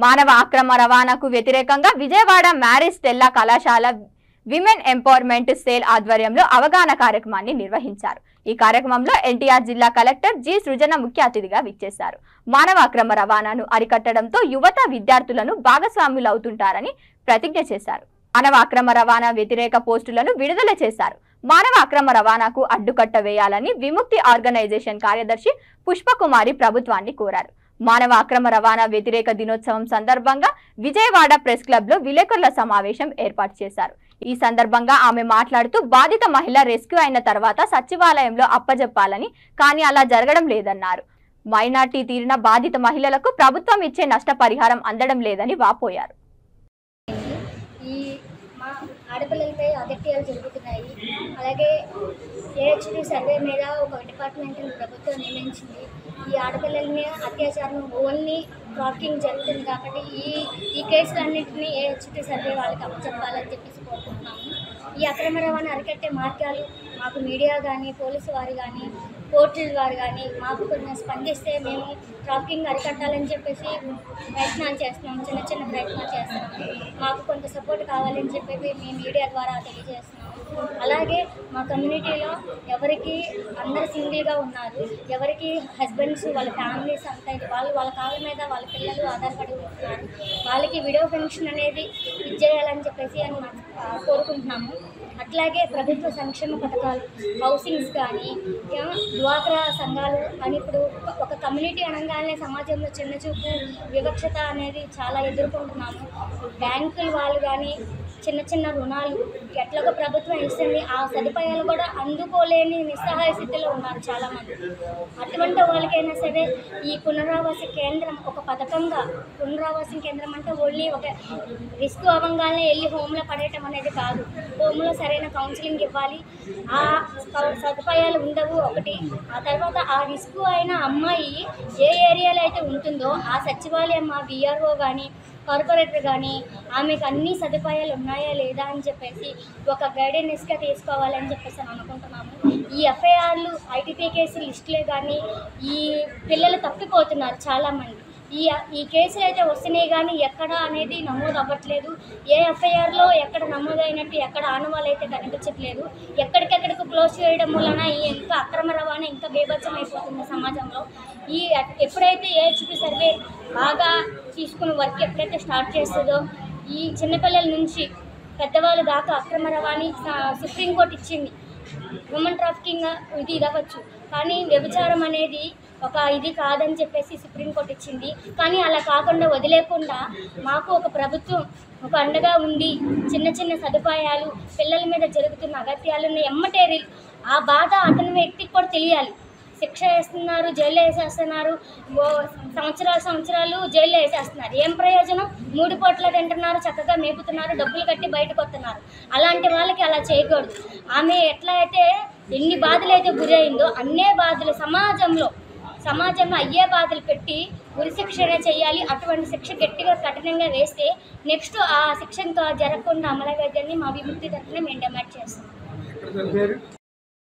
మానవ అక్రమ రవాణాకు వ్యతిరేకంగా విజయవాడ మ్యారేజ్ స్టెల్లా కళాశాల విమెన్ ఎంపవర్మెంట్ సేల్ ఆధ్వర్యంలో అవగాహన కార్యక్రమాన్ని నిర్వహించారు. ఈ కార్యక్రమంలో ఎన్టీఆర్ జిల్లా కలెక్టర్ జి సృజన ముఖ్య అతిథిగా విచ్చేశారు. మానవ అక్రమ రవాణాను అరికట్టడంతో యువత విద్యార్థులను భాగస్వాములవుతుంటారని ప్రతిజ్ఞ చేశారు. మానవ అక్రమ రవాణా వ్యతిరేక పోస్టులను విడుదల చేశారు. మానవ అక్రమ రవాణాకు అడ్డుకట్ట వేయాలని విముక్తి ఆర్గనైజేషన్ కార్యదర్శి పుష్పకుమారి ప్రభుత్వాన్ని కోరారు. మానవ అక్రమ రవాణా వ్యతిరేక దినోత్సవం సందర్భంగా విజయవాడ ప్రెస్ క్లబ్ లో విలేకరుల సమావేశం ఏర్పాటు చేశారు. ఈ సందర్భంగా ఆమె మాట్లాడుతూ బాధిత మహిళ రెస్క్యూ అయిన తర్వాత సచివాలయంలో అప్పజెప్పాలని, కానీ అలా జరగడం లేదన్నారు. మైనార్టీ తీరిన బాధిత మహిళలకు ప్రభుత్వం ఇచ్చే నష్టపరిహారం అందడం లేదని వాపోయారు. ఆడపిల్లలపై అగత్యాలు జరుగుతున్నాయి. అలాగే ఏహెచ్డి సర్వే మీద ఒక డిపార్ట్మెంట్ని ప్రభుత్వం నియమించింది. ఈ ఆడపిల్లలని అత్యాచారం ఓన్లీ ట్రాకింగ్ జరుగుతుంది కాబట్టి ఈ కేసులన్నింటినీ ఏహెచ్డి సర్వే వాళ్ళకి అప్పచెప్పాలని చెప్పేసి కోరుకుంటున్నాము. ఈ అక్రమ రవాణా అరికట్టే మార్గాలు మాకు మీడియా కానీ, పోలీసు వారు కానీ, కోర్టుల వారు కానీ మాకు కొంచెం స్పందిస్తే మేము ట్రాఫికింగ్ అరికట్టాలని చెప్పేసి ప్రయత్నాలు చేస్తున్నాము. చిన్న చిన్న ప్రయత్నాలు చేస్తున్నాము. మాకు కొంత సపోర్ట్ కావాలని చెప్పేసి మేము మీడియా ద్వారా తెలియజేస్తున్నాము. అలాగే మా కమ్యూనిటీలో ఎవరికి అందరు సింగిల్గా ఉన్నారు, ఎవరికి హస్బెండ్స్ వాళ్ళ ఫ్యామిలీస్ అంతా వాళ్ళ కాళ్ళ మీద వాళ్ళ పిల్లలు ఆధారపడి ఉంటున్నారు, వాళ్ళకి విడో పెన్షన్ అనేది ఇచ్చేయాలని చెప్పేసి అని కోరుకుంటున్నాము. అట్లాగే ప్రభుత్వ సంక్షేమ పథకాలు, హౌసింగ్స్ కానీ, డ్వాక్రా సంఘాలు అని ఇప్పుడు ఒక కమ్యూనిటీ అనగానే సమాజంలో చిన్నచూపు, వివక్షత అనేది చాలా ఎదుర్కొంటున్నాము. బ్యాంకులు వాళ్ళు కానీ చిన్న చిన్న రుణాలు ఎట్లాగో ప్రభుత్వం ఇస్తుంది, ఆ సదుపాయాలు కూడా అందుకోలేని నిస్సహాయ స్థితిలో ఉన్నారు చాలామంది. అటువంటి వాళ్ళకైనా సరే ఈ పునరావాస కేంద్రం ఒక పథకంగా, పునరావాస కేంద్రం అంటే ఓన్లీ ఒక రిస్క్ అవ్వగానే వెళ్ళి హోమ్లో పడేయటం అనేది కాదు. హోమ్లో సరైన కౌన్సిలింగ్ ఇవ్వాలి. ఆ సదుపాయాలు ఉండవు ఒకటి. ఆ తర్వాత ఆ రిస్క్ అయిన అమ్మాయి ఏ ఏరియాలో అయితే ఉంటుందో ఆ సచివాలయం, ఆ విఆర్ఓ కానీ, కార్పొరేటర్ కానీ ఆమెకు అన్ని సదుపాయాలు ఉన్నాయా లేదా అని చెప్పేసి ఒక గైడెన్స్గా తీసుకోవాలని చెప్పేసి అనుకుంటున్నాము. ఈ ఎఫ్ఐఆర్లు, ఐటీపీ కేసు లిస్టులే కానీ ఈ పిల్లలు తప్పిపోతున్నారు చాలామంది. ఈ కేసులు అయితే వస్తున్నాయి కానీ ఎక్కడ అనేది నమోదు అవ్వట్లేదు. ఏ ఎఫ్ఐఆర్లో ఎక్కడ నమోదైనట్టు ఎక్కడ ఆనవాళ్ళు అయితే కనిపించట్లేదు. ఎక్కడికెక్కడికి క్లోజ్ చేయడం వలన ఇంకా అక్రమ రవాణా ఇంకా బేభత్సం అయిపోతుంది సమాజంలో. ఎప్పుడైతే ఏహెచ్పి సర్వే బాగా తీసుకుని వర్క్ ఎప్పుడైతే స్టార్ట్ చేస్తుందో ఈ చిన్నపిల్లల నుంచి పెద్దవాళ్ళు దాకా అక్రమ రవాణా సుప్రీంకోర్టు ఇచ్చింది. హ్యూమన్ ట్రాఫికింగ్ ఇది అవ్వచ్చు, కానీ వ్యభిచారం అనేది ఒక ఇది కాదని చెప్పేసి సుప్రీంకోర్టు ఇచ్చింది. కానీ అలా కాకుండా వదిలేకుండా మాకు ఒక ప్రభుత్వం ఒక అండగా ఉండి చిన్న చిన్న సదుపాయాలు, పిల్లల మీద జరుగుతున్న అగత్యాలను ఎమ్మటే ఆ బాధ అతని వ్యక్తికి కూడా తెలియాలి. శిక్ష వేస్తున్నారు, జైల్లో వేసేస్తున్నారు, సంవత్సరాలు జైల్లో వేసేస్తున్నారు. ఏం ప్రయోజనం? 3 పూటలు తింటున్నారు, చక్కగా మేపుతున్నారు, డబ్బులు కట్టి బయటకు వస్తున్నారు. అలాంటి వాళ్ళకి అలా చేయకూడదు. ఆమె ఎట్లా అయితే ఎన్ని బాధలు అయితే గురైందో అన్నే బాధలు సమాజంలో అయ్యే బాధలు పెట్టి ఉరిశిక్షణ చేయాలి. అటువంటి శిక్ష గట్టిగా కఠినంగా వేస్తే నెక్స్ట్ ఆ శిక్ష ఇంకా జరగకుండా అమలవేద్యాన్ని మా విముక్తి తరఫున మేము డిమాండ్ చేస్తాం.